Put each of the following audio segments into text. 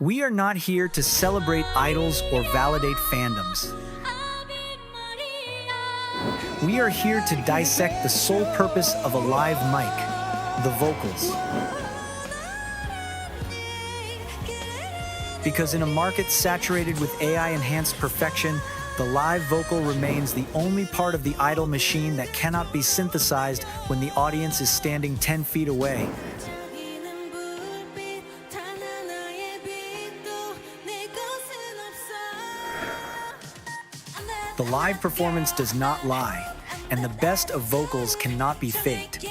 We are not here to celebrate idols or validate fandoms. We are here to dissect the sole purpose of a live mic, the vocals. Because in a market saturated with AI-enhanced perfection, the live vocal remains the only part of the idol machine that cannot be synthesized when the audience is standing 10 feet away. The live performance does not lie, and the best of vocals cannot be faked.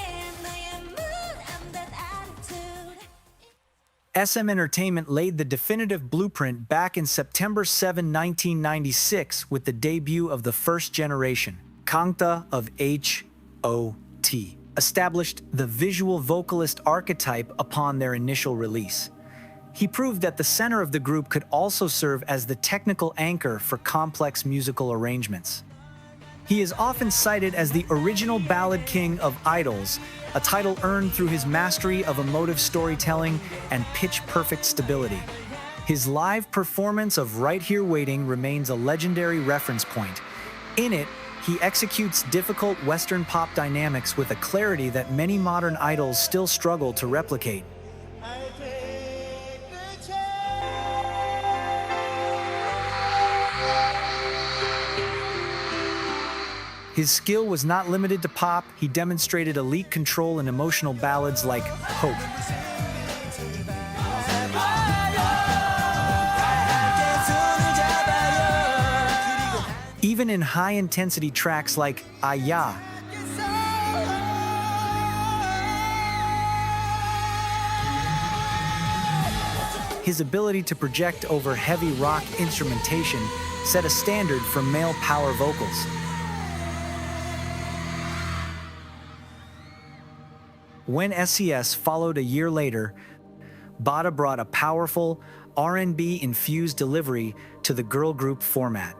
SM Entertainment laid the definitive blueprint back in September 7, 1996 with the debut of the first generation, Jongho of ATEEZ, established the visual vocalist archetype upon their initial release. He proved that the center of the group could also serve as the technical anchor for complex musical arrangements. He is often cited as the original ballad king of idols, a title earned through his mastery of emotive storytelling and pitch-perfect stability. His live performance of Right Here Waiting remains a legendary reference point. In it, he executes difficult Western pop dynamics with a clarity that many modern idols still struggle to replicate. His skill was not limited to pop. He demonstrated elite control in emotional ballads like Hope. Even in high-intensity tracks like Aya. His ability to project over heavy rock instrumentation set a standard for male power vocals. When SES followed a year later, Bada brought a powerful, R&B-infused delivery to the girl group format.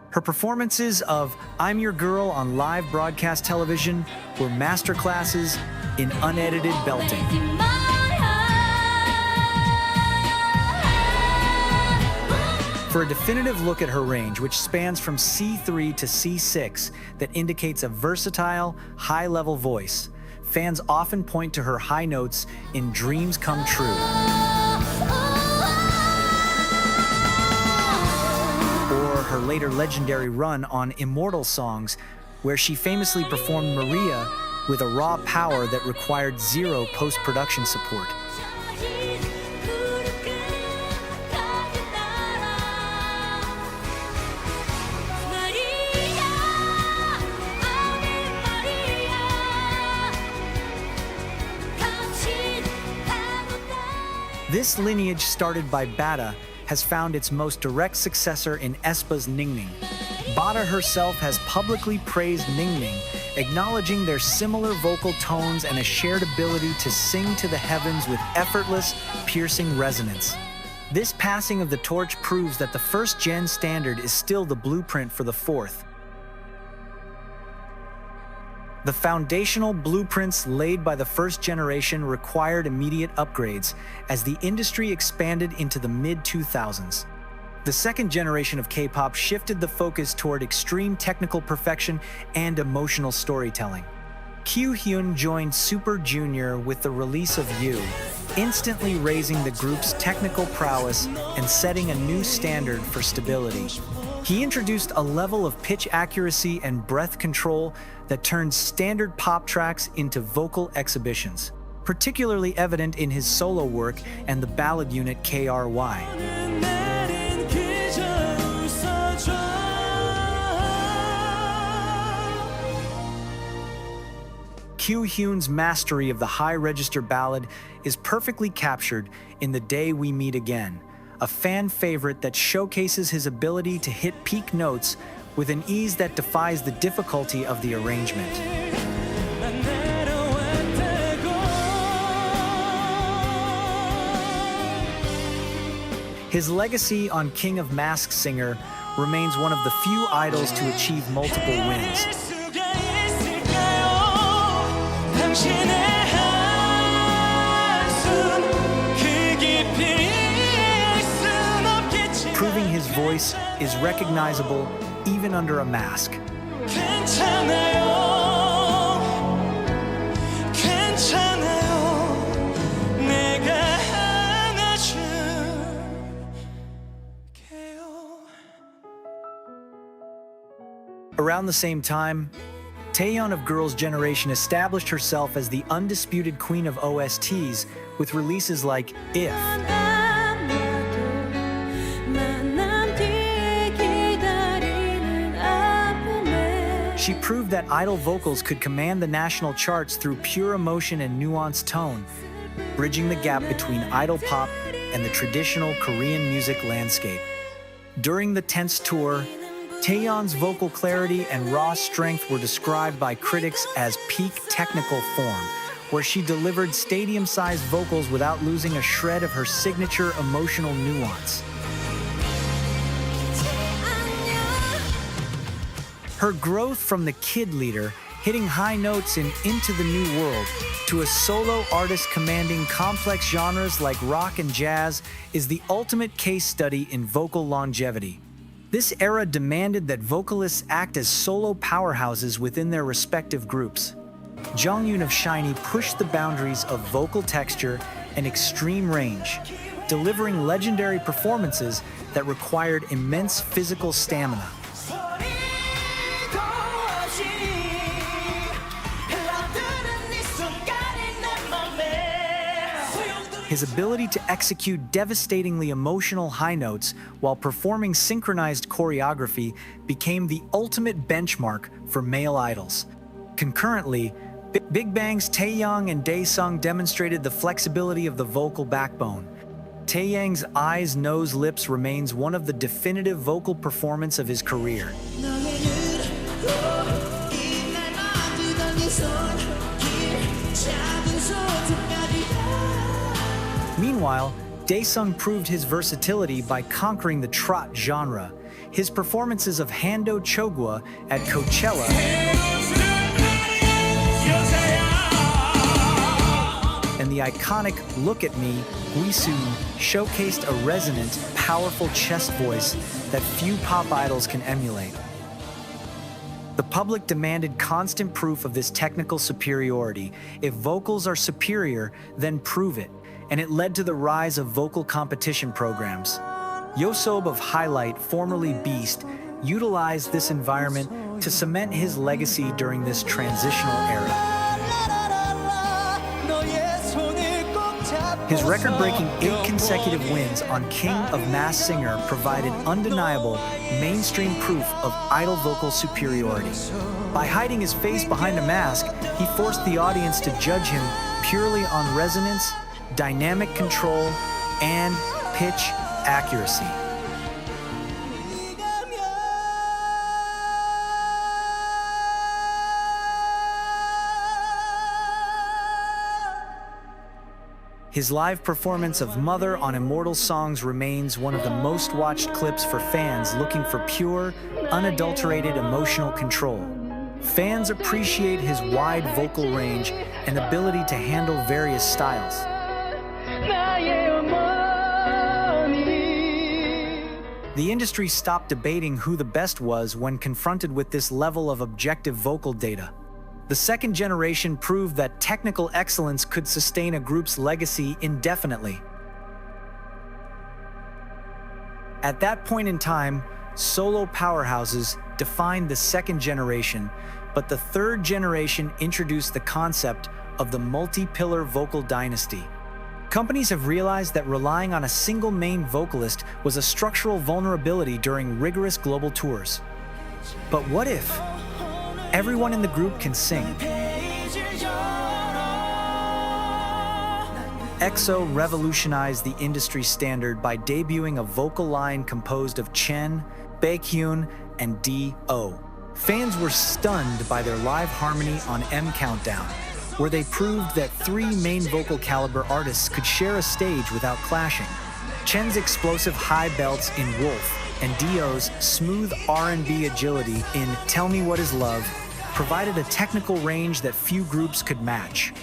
Her performances of I'm Your Girl on live broadcast television were masterclasses in unedited belting. For a definitive look at her range, which spans from C3 to C6, that indicates a versatile, high-level voice, fans often point to her high notes in Dreams Come True, or her later legendary run on Immortal songs, where she famously performed Maria with a raw power that required zero post-production support. This lineage, started by Bada, has found its most direct successor in aespa's Ningning. Bada herself has publicly praised Ningning, acknowledging their similar vocal tones and a shared ability to sing to the heavens with effortless, piercing resonance. This passing of the torch proves that the first-gen standard is still the blueprint for the fourth. The foundational blueprints laid by the first generation required immediate upgrades as the industry expanded into the mid-2000s. The second generation of K-pop shifted the focus toward extreme technical perfection and emotional storytelling. Jonghyun joined Super Junior with the release of You, instantly raising the group's technical prowess and setting a new standard for stability. He introduced a level of pitch accuracy and breath control that turned standard pop tracks into vocal exhibitions, particularly evident in his solo work and the ballad unit KRY. Jonghyun's mastery of the high-register ballad is perfectly captured in The Day We Meet Again, a fan favorite that showcases his ability to hit peak notes with an ease that defies the difficulty of the arrangement. His legacy on King of Masked Singer remains one of the few idols to achieve multiple wins. voice is recognizable even under a mask. Around the same time, Taeyeon of Girls' Generation established herself as the undisputed queen of OSTs with releases like If. She proved that idol vocals could command the national charts through pure emotion and nuanced tone, bridging the gap between idol pop and the traditional Korean music landscape. During the tense tour, Taeyeon's vocal clarity and raw strength were described by critics as peak technical form, where she delivered stadium-sized vocals without losing a shred of her signature emotional nuance. Her growth from the kid leader, hitting high notes in Into the New World, to a solo artist commanding complex genres like rock and jazz, is the ultimate case study in vocal longevity. This era demanded that vocalists act as solo powerhouses within their respective groups. Jonghyun of SHINee pushed the boundaries of vocal texture and extreme range, delivering legendary performances that required immense physical stamina. His ability to execute devastatingly emotional high notes while performing synchronized choreography became the ultimate benchmark for male idols. Concurrently, Big Bang's Taeyeon and Daesung demonstrated the flexibility of the vocal backbone. Taeyeon's Eyes, Nose, Lips remains one of the definitive vocal performances of his career. Meanwhile, Daesung proved his versatility by conquering the trot genre. His performances of Hando Chogwa at Coachella and the iconic Look at Me, Guisun, showcased a resonant, powerful chest voice that few pop idols can emulate. The public demanded constant proof of this technical superiority. If vocals are superior, then prove it. And it led to the rise of vocal competition programs. Yosob of Highlight, formerly Beast, utilized this environment to cement his legacy during this transitional era. His record-breaking 8 consecutive wins on King of Masked Singer provided undeniable, mainstream proof of idol vocal superiority. By hiding his face behind a mask, he forced the audience to judge him purely on resonance, dynamic control, and pitch accuracy. His live performance of Mother on Immortal Songs remains one of the most watched clips for fans looking for pure, unadulterated emotional control. Fans appreciate his wide vocal range and ability to handle various styles. The industry stopped debating who the best was when confronted with this level of objective vocal data. The second generation proved that technical excellence could sustain a group's legacy indefinitely. At that point in time, solo powerhouses defined the second generation, but the third generation introduced the concept of the multi-pillar vocal dynasty. Companies have realized that relying on a single main vocalist was a structural vulnerability during rigorous global tours. But what if everyone in the group can sing? EXO revolutionized the industry standard by debuting a vocal line composed of Chen, Baekhyun, and D.O. Fans were stunned by their live harmony on M Countdown, where they proved that 3 main vocal caliber artists could share a stage without clashing. Chen's explosive high belts in Wolf and D.O.'s smooth R&B agility in Tell Me What Is Love provided a technical range that few groups could match.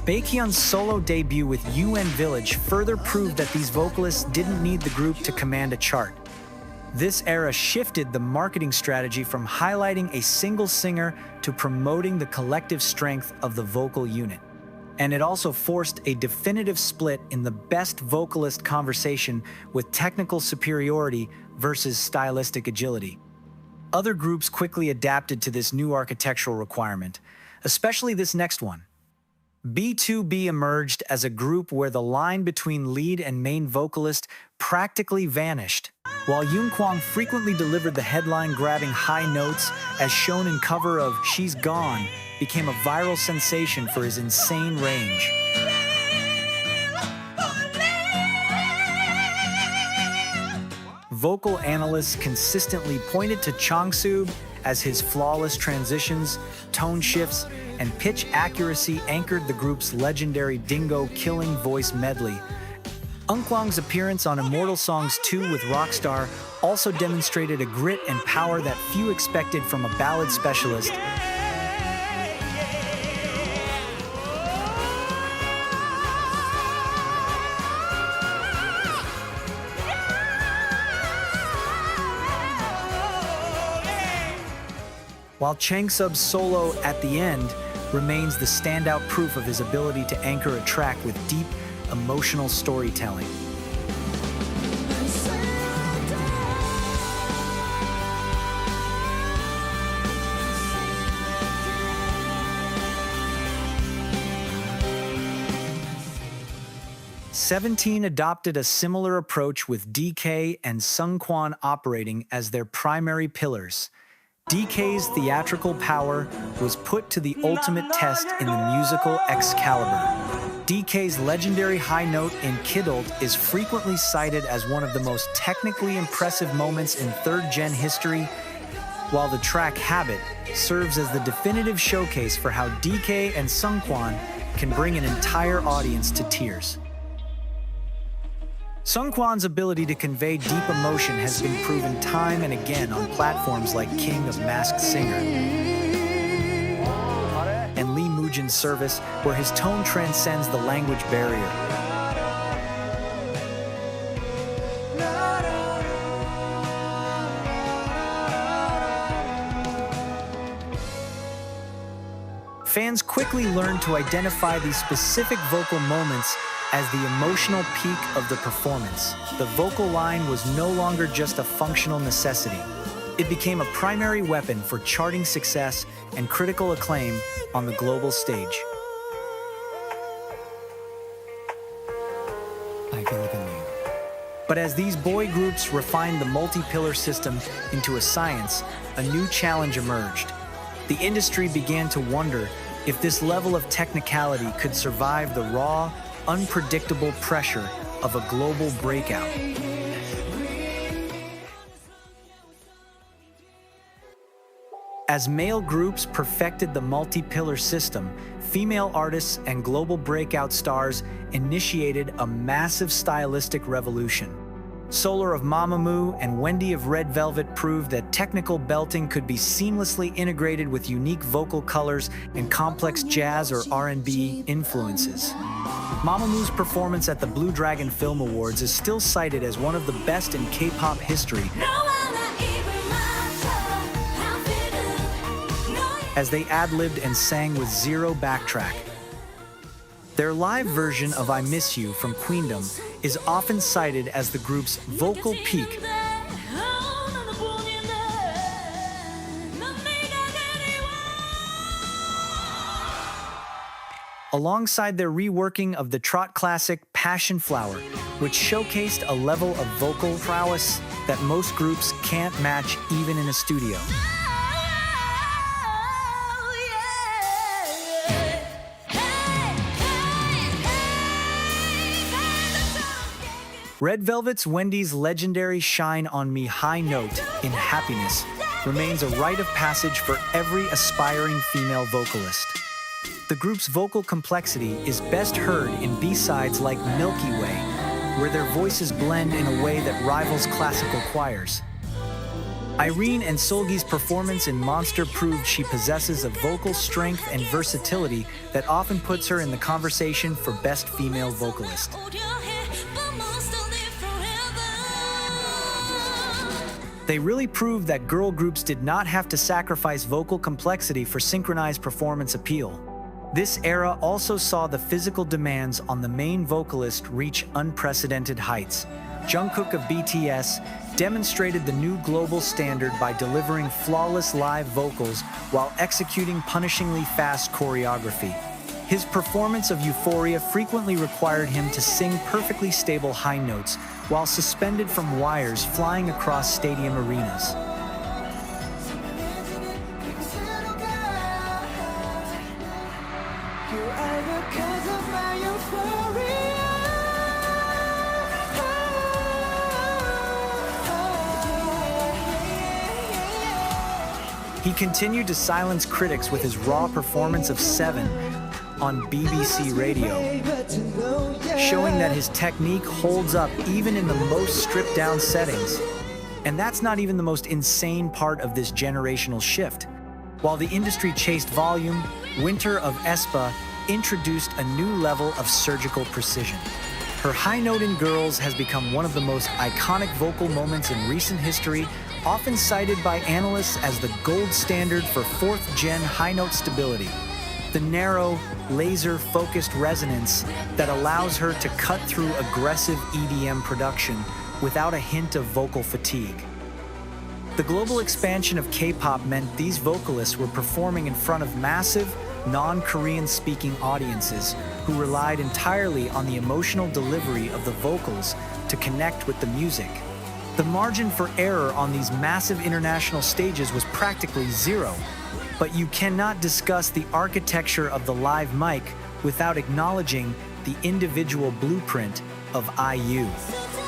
Baekhyun's solo debut with UN Village further proved that these vocalists didn't need the group to command a chart. This era shifted the marketing strategy from highlighting a single singer to promoting the collective strength of the vocal unit. And it also forced a definitive split in the best vocalist conversation with technical superiority versus stylistic agility. Other groups quickly adapted to this new architectural requirement, especially this next one. B2B emerged as a group where the line between lead and main vocalist practically vanished. While Eunkwang frequently delivered the headline-grabbing high notes, as shown in cover of She's Gone, became a viral sensation for his insane range. Vocal analysts consistently pointed to Changsub as his flawless transitions, tone shifts, and pitch accuracy anchored the group's legendary dingo-killing voice medley. Eunkwang's appearance on Immortal Songs 2 with Rockstar also demonstrated a grit and power that few expected from a ballad specialist. While Changsub's solo at the end remains the standout proof of his ability to anchor a track with deep, emotional storytelling. Seventeen adopted a similar approach with DK and Eunkwang operating as their primary pillars. DK's theatrical power was put to the ultimate test in the musical Excalibur. DK's legendary high note in Kiddled is frequently cited as one of the most technically impressive moments in third-gen history, while the track Habit serves as the definitive showcase for how DK and Eunkwang can bring an entire audience to tears. Eunkwang's ability to convey deep emotion has been proven time and again on platforms like King of Masked Singer and Lee Mujin's Service, where his tone transcends the language barrier. Fans quickly learned to identify these specific vocal moments as the emotional peak of the performance. The vocal line was no longer just a functional necessity. It became a primary weapon for charting success and critical acclaim on the global stage. I believe in you. But as these boy groups refined the multi-pillar system into a science, a new challenge emerged. The industry began to wonder if this level of technicality could survive the raw, unpredictable pressure of a global breakout. As male groups perfected the multi-pillar system, female artists and global breakout stars initiated a massive stylistic revolution. Solar of Mamamoo and Wendy of Red Velvet proved that technical belting could be seamlessly integrated with unique vocal colors and complex jazz or R&B influences. Mamamoo's performance at the Blue Dragon Film Awards is still cited as one of the best in K-pop history, as they ad-libbed and sang with zero backtrack. Their live version of I Miss You from Queendom is often cited as the group's vocal peak. Alongside their reworking of the trot classic Passion Flower, which showcased a level of vocal prowess that most groups can't match even in a studio. Red Velvet's Wendy's legendary Shine on Me high note in Happiness remains a rite of passage for every aspiring female vocalist. The group's vocal complexity is best heard in B-sides like Milky Way, where their voices blend in a way that rivals classical choirs. Irene and Seulgi's performance in Monster proved she possesses a vocal strength and versatility that often puts her in the conversation for best female vocalist. They really proved that girl groups did not have to sacrifice vocal complexity for synchronized performance appeal. This era also saw the physical demands on the main vocalist reach unprecedented heights. Jungkook of BTS demonstrated the new global standard by delivering flawless live vocals while executing punishingly fast choreography. His performance of Euphoria frequently required him to sing perfectly stable high notes while suspended from wires flying across stadium arenas. He continued to silence critics with his raw performance of Seven on BBC Radio, showing that his technique holds up even in the most stripped-down settings. And that's not even the most insane part of this generational shift. While the industry chased volume, Winter of AESPA introduced a new level of surgical precision. Her high note in Girls has become one of the most iconic vocal moments in recent history, often cited by analysts as the gold standard for fourth-gen high note stability. The narrow, laser-focused resonance that allows her to cut through aggressive EDM production without a hint of vocal fatigue. The global expansion of K-pop meant these vocalists were performing in front of massive, non-Korean speaking audiences who relied entirely on the emotional delivery of the vocals to connect with the music. The margin for error on these massive international stages was practically zero, but you cannot discuss the architecture of the live mic without acknowledging the individual blueprint of IU.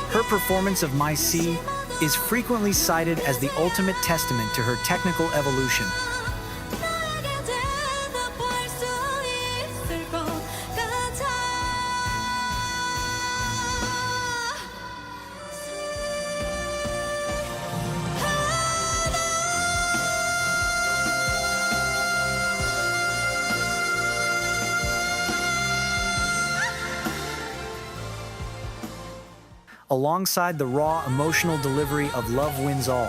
Her performance of My C is frequently cited as the ultimate testament to her technical evolution. Alongside the raw emotional delivery of Love Wins All.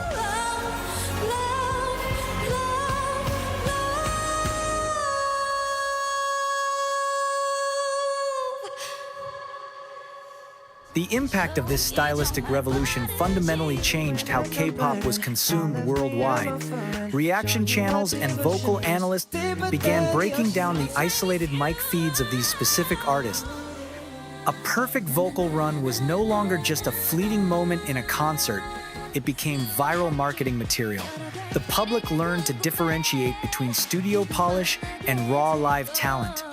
The impact of this stylistic revolution fundamentally changed how K-pop was consumed worldwide. Reaction channels and vocal analysts began breaking down the isolated mic feeds of these specific artists. A perfect vocal run was no longer just a fleeting moment in a concert. It became viral marketing material. The public learned to differentiate between studio polish and raw live talent.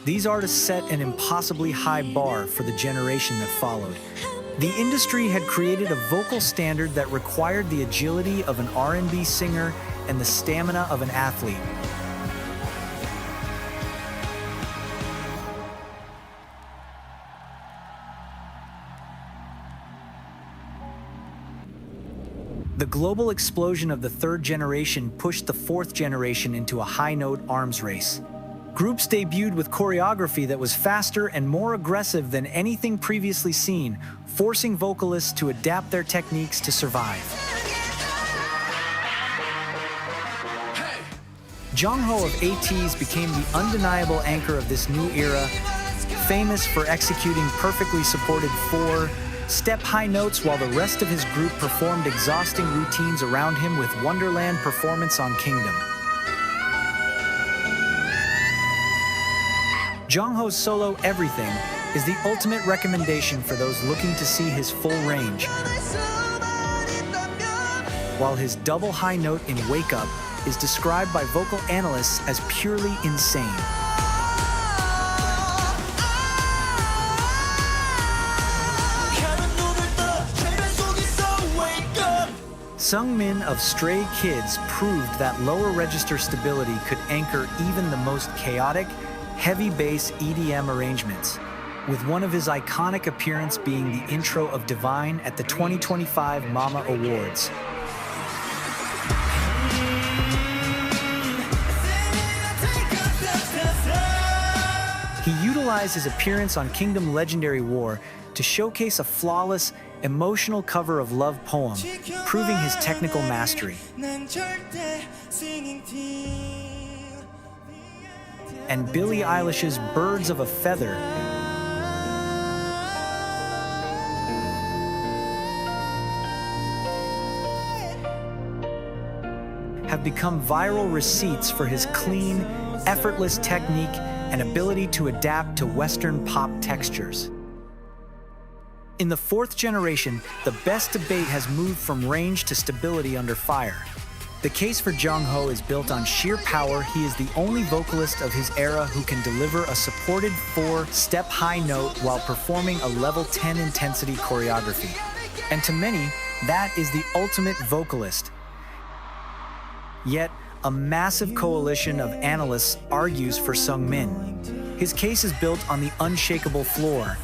These artists set an impossibly high bar for the generation that followed. The industry had created a vocal standard that required the agility of an R&B singer and the stamina of an athlete. The global explosion of the third generation pushed the fourth generation into a high-note arms race. Groups debuted with choreography that was faster and more aggressive than anything previously seen, forcing vocalists to adapt their techniques to survive. Jongho of ATEEZ became the undeniable anchor of this new era, famous for executing perfectly supported four-step high notes while the rest of his group performed exhausting routines around him with Wonderland performance on Kingdom. Jongho's solo Everything is the ultimate recommendation for those looking to see his full range, while his double high note in Wake Up is described by vocal analysts as purely insane. Sungmin of Stray Kids proved that lower register stability could anchor even the most chaotic, heavy bass EDM arrangements, with one of his iconic appearances being the intro of Divine at the 2025 Mama Awards. He utilized his appearance on Kingdom Legendary War to showcase a flawless, emotional cover of Love Poem, proving his technical mastery. And Billie Eilish's Birds of a Feather have become viral receipts for his clean, effortless technique and ability to adapt to Western pop textures. In the fourth generation, the best debate has moved from range to stability under fire. The case for Jongho is built on sheer power. He is the only vocalist of his era who can deliver a supported 4-step high note while performing a level 10 intensity choreography. And to many, that is the ultimate vocalist. Yet, a massive coalition of analysts argues for Seungmin. His case is built on the unshakable floor.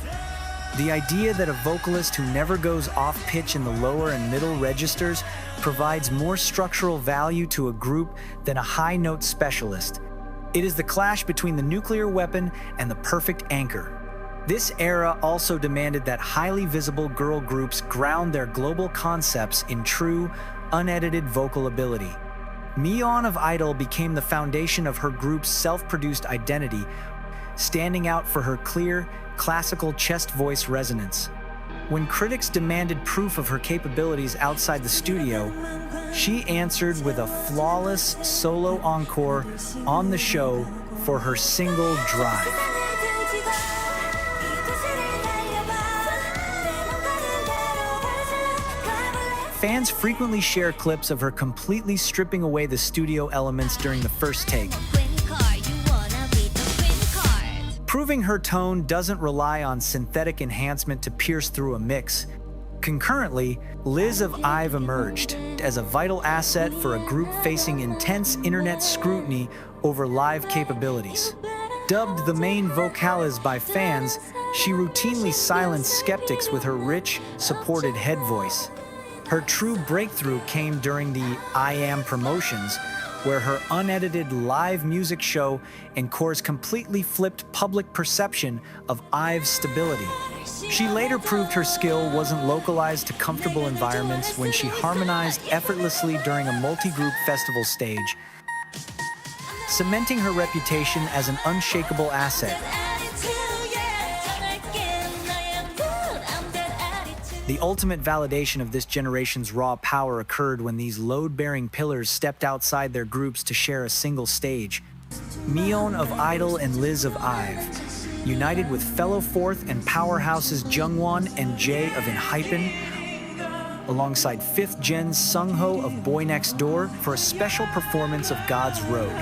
The idea that a vocalist who never goes off pitch in the lower and middle registers provides more structural value to a group than a high note specialist. It is the clash between the nuclear weapon and the perfect anchor. This era also demanded that highly visible girl groups ground their global concepts in true, unedited vocal ability. Taeyeon of Idol became the foundation of her group's self-produced identity, standing out for her clear, classical chest voice resonance. When critics demanded proof of her capabilities outside the studio, she answered with a flawless solo encore on the show for her single Drive. Fans frequently share clips of her completely stripping away the studio elements during the first take, proving her tone doesn't rely on synthetic enhancement to pierce through a mix. Concurrently, Liz of IVE emerged as a vital asset for a group facing intense internet scrutiny over live capabilities. Dubbed the main vocalist by fans, she routinely silenced skeptics with her rich, supported head voice. Her true breakthrough came during the I Am promotions, where her unedited live music show encores completely flipped public perception of IVE's stability. She later proved her skill wasn't localized to comfortable environments when she harmonized effortlessly during a multi-group festival stage, cementing her reputation as an unshakable asset. The ultimate validation of this generation's raw power occurred when these load-bearing pillars stepped outside their groups to share a single stage. Taeyeon of Idol and Liz of IVE, united with fellow fourth and powerhouses Jonghyun and Jae of ENHYPEN, alongside 5th Gen Jongho of Boy Next Door for a special performance of God's Road.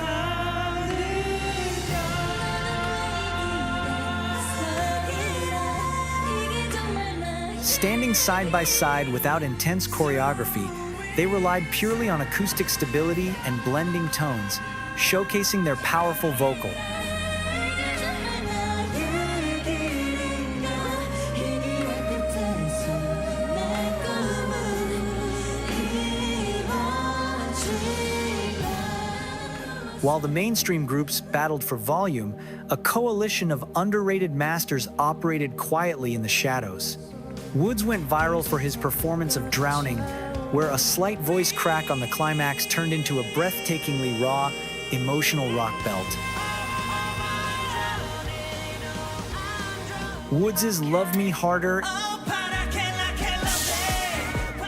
Standing side by side without intense choreography, they relied purely on acoustic stability and blending tones, showcasing their powerful vocal. While the mainstream groups battled for volume, a coalition of underrated masters operated quietly in the shadows. Woods went viral for his performance of Drowning, where a slight voice crack on the climax turned into a breathtakingly raw, emotional rock belt. Woods' Love Me Harder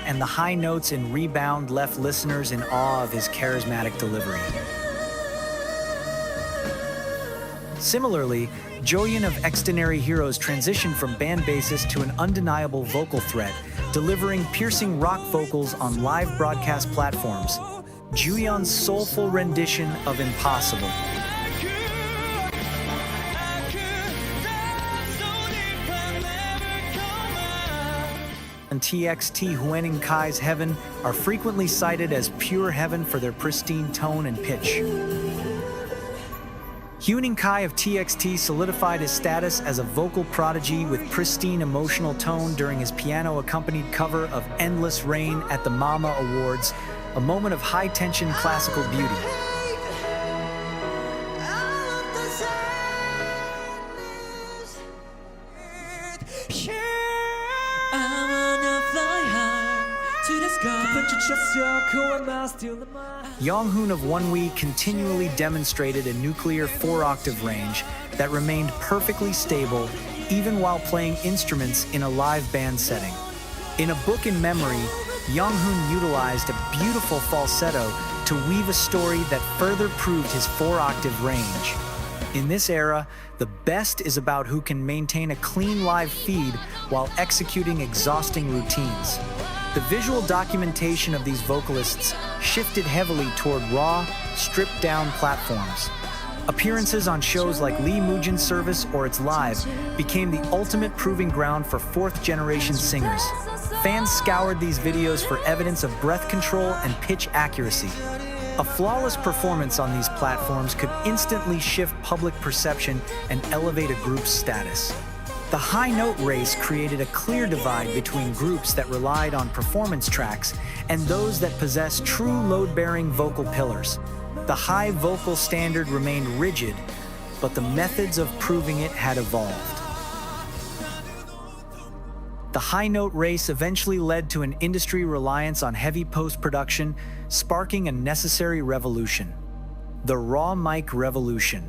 and the high notes in Rebound left listeners in awe of his charismatic delivery. Similarly, Jonghyun of Extraordinary Heroes transitioned from band bassist to an undeniable vocal threat, delivering piercing rock vocals on live broadcast platforms. Jonghyun's soulful rendition of Impossible and TXT Huening Kai's Heaven are frequently cited as pure heaven for their pristine tone and pitch. Huening Kai of TXT solidified his status as a vocal prodigy with pristine emotional tone during his piano-accompanied cover of Endless Rain at the Mama Awards, a moment of high-tension classical beauty. Jonghyun of 1W continually demonstrated a nuclear 4-octave range that remained perfectly stable even while playing instruments in a live band setting. In A Book in Memory, Jonghyun utilized a beautiful falsetto to weave a story that further proved his 4-octave range. In this era, the best is about who can maintain a clean live feed while executing exhausting routines. The visual documentation of these vocalists shifted heavily toward raw, stripped-down platforms. Appearances on shows like Lee Moo-jin's Service or It's Live became the ultimate proving ground for fourth-generation singers. Fans scoured these videos for evidence of breath control and pitch accuracy. A flawless performance on these platforms could instantly shift public perception and elevate a group's status. The high note race created a clear divide between groups that relied on performance tracks and those that possessed true load-bearing vocal pillars. The high vocal standard remained rigid, but the methods of proving it had evolved. The high note race eventually led to an industry reliance on heavy post-production, sparking a necessary revolution: the raw mic revolution.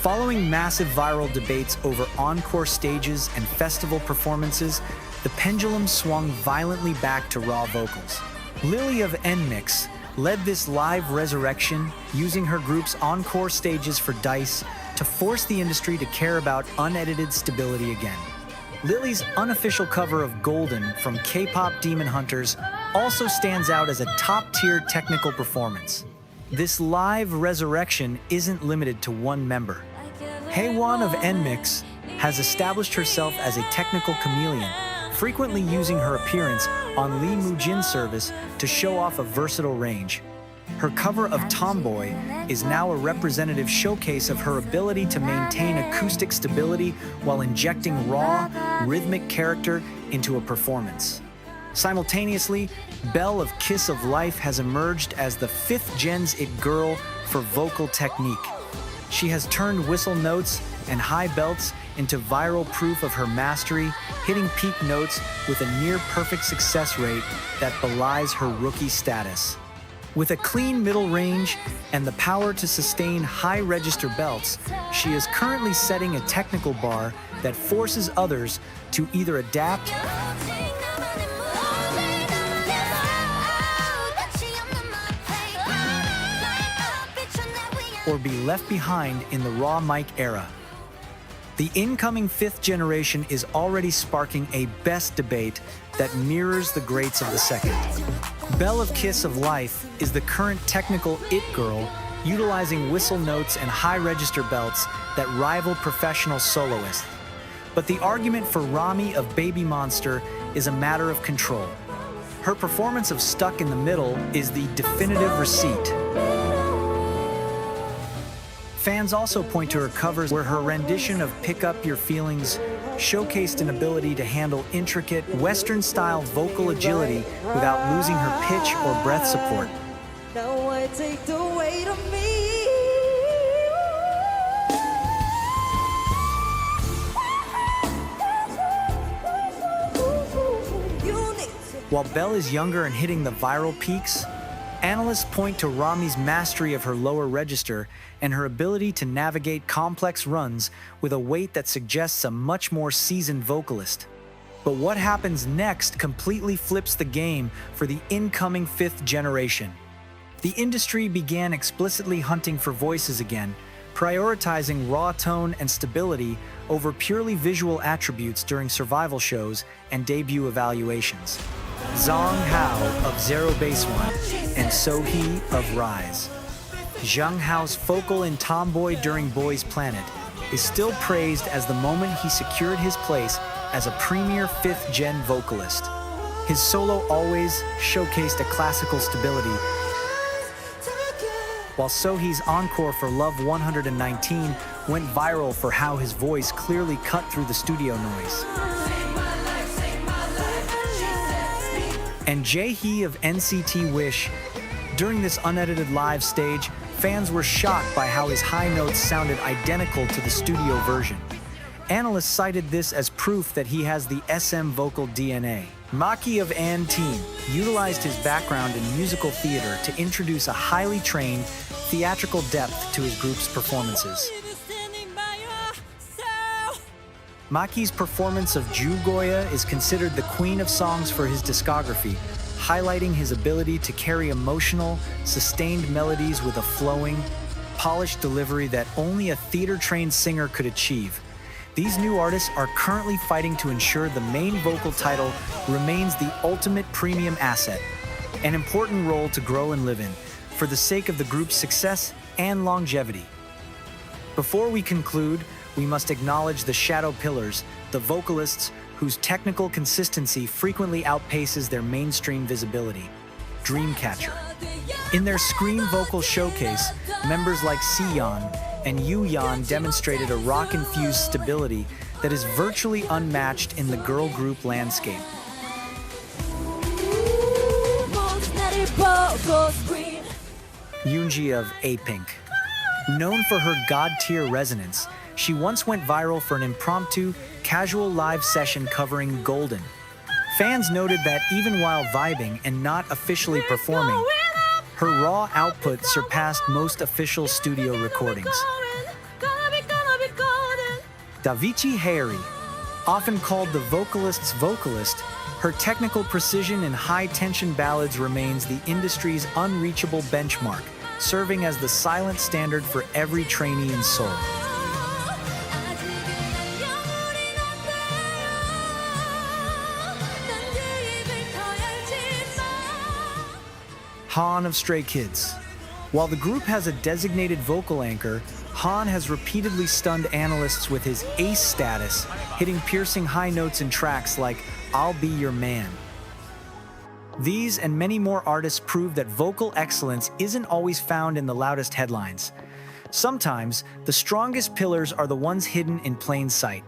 Following massive viral debates over encore stages and festival performances, the pendulum swung violently back to raw vocals. Lily of NMIXX led this live resurrection, using her group's encore stages for DICE to force the industry to care about unedited stability again. Lily's unofficial cover of Golden from K-pop Demon Hunters also stands out as a top-tier technical performance. This live resurrection isn't limited to one member. Taeyeon of NMIXX has established herself as a technical chameleon, frequently using her appearance on Lee Moo-jin's Service to show off a versatile range. Her cover of Tomboy is now a representative showcase of her ability to maintain acoustic stability while injecting raw, rhythmic character into a performance. Simultaneously, Belle of Kiss of Life has emerged as the 5th gen's it girl for vocal technique. She has turned whistle notes and high belts into viral proof of her mastery, hitting peak notes with a near-perfect success rate that belies her rookie status. With a clean middle range and the power to sustain high register belts, she is currently setting a technical bar that forces others to either adapt or be left behind in the raw mic era. The incoming 5th generation is already sparking a best debate that mirrors the greats of the 2nd. Belle of Kiss of Life is the current technical it girl, utilizing whistle notes and high register belts that rival professional soloists. But the argument for Rami of Baby Monster is a matter of control. Her performance of Stuck in the Middle is the definitive receipt. Fans also point to her covers where her rendition of Pick Up Your Feelings showcased an ability to handle intricate Western-style vocal agility without losing her pitch or breath support. Now I take the weight of me. While Belle is younger and hitting the viral peaks, analysts point to Rami's mastery of her lower register and her ability to navigate complex runs with a weight that suggests a much more seasoned vocalist. But what happens next completely flips the game for the incoming 5th generation. The industry began explicitly hunting for voices again, prioritizing raw tone and stability over purely visual attributes during survival shows and debut evaluations. Jongho of Zero Base One and Sohee of Rise. Jongho's focal in Tomboy during Boys Planet is still praised as the moment he secured his place as a premier 5th gen vocalist. His solo always showcased a classical stability, while Sohee's encore for Love 119 went viral for how his voice clearly cut through the studio noise. And Jaehee of NCT Wish, during this unedited live stage, fans were shocked by how his high notes sounded identical to the studio version. Analysts cited this as proof that he has the SM vocal DNA. Maki of ATEEZ utilized his background in musical theater to introduce a highly trained, theatrical depth to his group's performances. Maki's performance of Jugoya is considered the queen of songs for his discography, highlighting his ability to carry emotional, sustained melodies with a flowing, polished delivery that only a theater-trained singer could achieve. These new artists are currently fighting to ensure the main vocal title remains the ultimate premium asset, an important role to grow and live in, for the sake of the group's success and longevity. Before we conclude, we must acknowledge the shadow pillars, the vocalists whose technical consistency frequently outpaces their mainstream visibility. Dreamcatcher. In their scream vocal showcase, members like Taeyeon and Jonghyun demonstrated a rock-infused stability that is virtually unmatched in the girl group landscape. Yoonji of APink. Known for her god-tier resonance, she once went viral for an impromptu, casual live session covering Golden. Fans noted that even while vibing and not officially performing, her raw output surpassed most official studio recordings. Davichi Haeri, often called the vocalist's vocalist, her technical precision in high-tension ballads remains the industry's unreachable benchmark, serving as the silent standard for every trainee in Seoul. Han of Stray Kids. While the group has a designated vocal anchor, Han has repeatedly stunned analysts with his ace status, hitting piercing high notes in tracks like I'll Be Your Man. These and many more artists prove that vocal excellence isn't always found in the loudest headlines. Sometimes, the strongest pillars are the ones hidden in plain sight.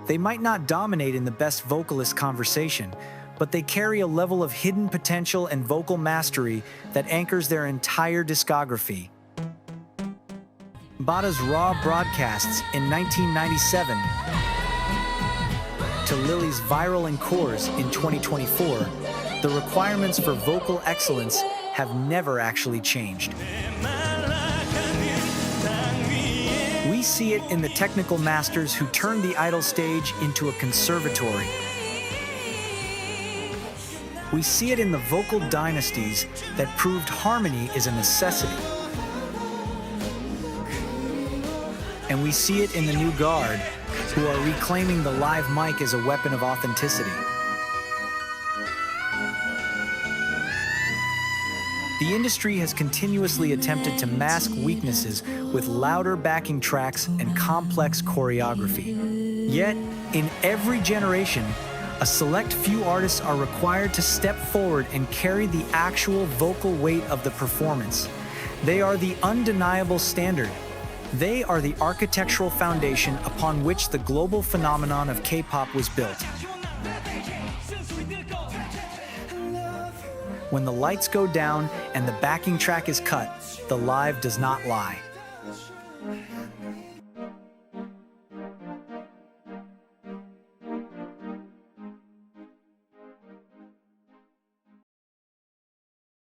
They might not dominate in the best vocalist conversation, but they carry a level of hidden potential and vocal mastery that anchors their entire discography. Bada's Raw broadcasts in 1997 to Lily's viral Encores in 2024, the requirements for vocal excellence have never actually changed. We see it in the technical masters who turned the idol stage into a conservatory. We see it in the vocal dynasties that proved harmony is a necessity. And we see it in the new guard, who are reclaiming the live mic as a weapon of authenticity. The industry has continuously attempted to mask weaknesses with louder backing tracks and complex choreography. Yet, in every generation, a select few artists are required to step forward and carry the actual vocal weight of the performance. They are the undeniable standard. They are the architectural foundation upon which the global phenomenon of K-pop was built. When the lights go down and the backing track is cut, the live does not lie.